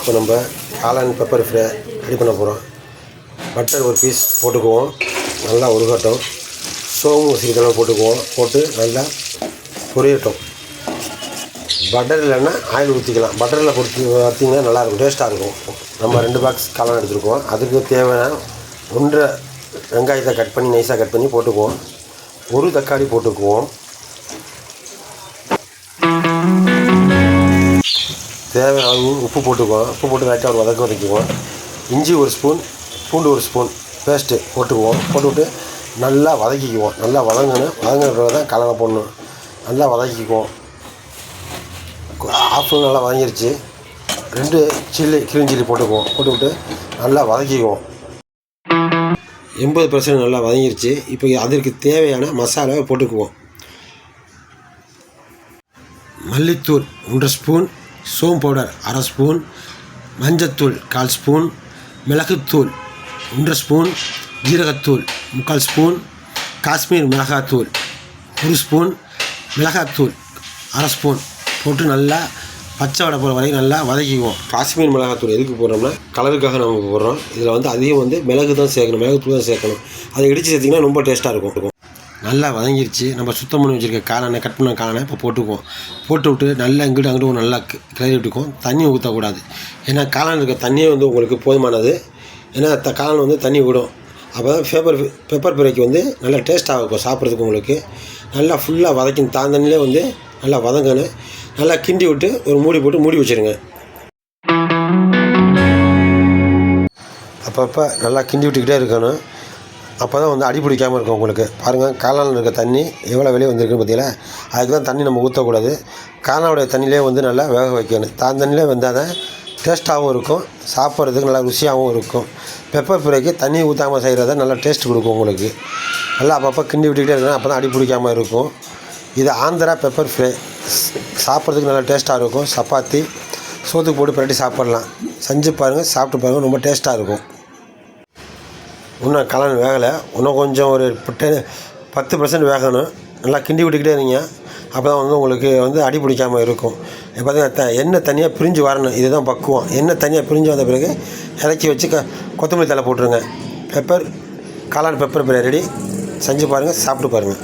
இப்போ நம்ம காளான் பெப்பர் ஃப்ரை ரெடி பண்ண போகிறோம். பட்டர் ஒரு பீஸ் போட்டுக்குவோம், நல்லா உருகட்டும். சோம்பு சிறிதளவு போட்டுக்குவோம், போட்டு நல்லா பொரியட்டும். பட்டர் இல்லைன்னா ஆயில் ஊற்றிக்கலாம். பட்டரில் பொறுத்து வறுத்திங்கன்னா நல்லாயிருக்கும், டேஸ்ட்டாக இருக்கும். நம்ம 2 பாக்ஸ் காளான் எடுத்துருக்கோம். அதுக்கு தேவையான 1.5 வெங்காயத்தை கட் பண்ணி நைஸாக கட் பண்ணி போட்டுக்குவோம். 1 தக்காளி போட்டுக்குவோம். தேவையான உப்பு போட்டுக்குவோம். உப்பு போட்டு லைட்டாக ஒரு வதக்கிக்குவோம். இஞ்சி 1 ஸ்பூன், பூண்டு 1 ஸ்பூன் பேஸ்ட்டு போட்டுக்குவோம். போட்டுவிட்டு நல்லா வதக்கிக்குவோம். நல்லா வதங்குற தான் காளானை போடணும். நல்லா வதக்கிக்குவோம். ஆஃப் நல்லா வதங்கிருச்சு. 2 கிரீன் சில்லி போட்டுக்குவோம். போட்டுவிட்டு நல்லா வதக்கிக்குவோம். 80% நல்லா வதங்கிருச்சு. இப்போ அதற்கு தேவையான மசாலாவை போட்டுக்குவோம். மல்லித்தூள் 1 ஸ்பூன், சோம்பு பவுடர் 1/2 ஸ்பூன், மஞ்சத்தூள் 1/4 ஸ்பூன், மிளகுத்தூள் 1 ஸ்பூன், ஜீரகத்தூள் 3/4 ஸ்பூன், காஷ்மீர் மிளகாத்தூள் 1 ஸ்பூன், மிளகாத்தூள் 1/2 ஸ்பூன் போட்டு நல்லா பச்சை வடை போகிற வரைக்கும் நல்லா வதக்கிக்குவோம். காஷ்மீர் மிளகாத்தூள் எதுக்கு போடுறோம்னா கலருக்காக நம்ம போடுறோம். இதில் அதிகம் மிளகு தான் சேர்க்கணும், மிளகுத்தூள் தான் சேர்க்கணும். அதை இடித்து சேர்த்திங்கன்னா ரொம்ப டேஸ்ட்டாக இருக்கும். நல்லா வதங்கிருச்சு. நம்ம சுத்தம் பண்ணி வச்சுருக்க காளானை, கட் பண்ண காளானை இப்போ போட்டுக்குவோம். போட்டு விட்டு நல்லா இங்கிட்டு அங்கிட்டு நல்லா கிளறி விட்டுக்குவோம். தண்ணி ஊற்றக்கூடாது. ஏன்னா காளான் இருக்க தண்ணியே உங்களுக்கு போதுமானது. ஏன்னா காளான் தண்ணி விடும். அப்போ தான் பெப்பர் ஃப்ரைக்கு நல்லா டேஸ்ட்டாக இருக்கும் சாப்பிட்றதுக்கு. உங்களுக்கு நல்லா ஃபுல்லாக வதக்கணும். தண்ணியிலே நல்லா வதங்கணும். நல்லா கிண்டி விட்டு ஒரு மூடி போட்டு மூடி வச்சுருங்க. அப்பப்போ நல்லா கிண்டி விட்டுக்கிட்டே இருக்கணும். அப்போ தான் அடி பிடிக்காமல் இருக்கும். உங்களுக்கு பாருங்கள், காளானில் இருக்க தண்ணி எவ்வளோ வெளியே வந்திருக்குன்னு பார்த்தீங்களா? அதுக்கு தான் தண்ணி நம்ம ஊற்றக்கூடாது. காளானுடைய தண்ணியிலே நல்லா வேக வைக்கணும். தண்ணியிலே வெந்தால் தான் டேஸ்ட்டாகவும் இருக்கும், சாப்பிட்றதுக்கு நல்லா ருசியாகவும் இருக்கும். பெப்பர் ஃப்ரைக்கு தண்ணி ஊற்றாமல் செய்கிறத நல்லா டேஸ்ட் கொடுக்கும் உங்களுக்கு. நல்லா அப்பப்போ கிண்டி விட்டுக்கிட்டே இருக்கணும். அப்போ தான் அடி பிடிக்காமல் இருக்கும். இது ஆந்திரா பெப்பர் ஃப்ரை. சாப்பிட்றதுக்கு நல்லா டேஸ்ட்டாக இருக்கும். சப்பாத்தி சோத்துக்கு போட்டு பிரட்டி சாப்பிட்லாம். செஞ்சு பாருங்கள், சாப்பிட்டு பாருங்கள், ரொம்ப டேஸ்ட்டாக இருக்கும். இன்னும் காளான் வேகலை. இன்னும் கொஞ்சம் ஒரு 10% வேகணும். நல்லா கிண்டி விட்டுக்கிட்டே இருங்க. அப்போ தான் உங்களுக்கு அடி பிடிக்காமல் இருக்கும். இப்போ பார்த்தீங்கன்னா எண்ணெய் தனியாக பிரிஞ்சு வரணும். இதுதான் பக்குவம். எண்ணெய் தனியாக பிரிஞ்சு வந்த பிறகு இறக்கி வச்சு கொத்தமல்லி தழை போட்டுருங்க. காளான் பெப்பர் ஃப்ரை ரெடி. செஞ்சு பாருங்கள், சாப்பிட்டு பாருங்கள்.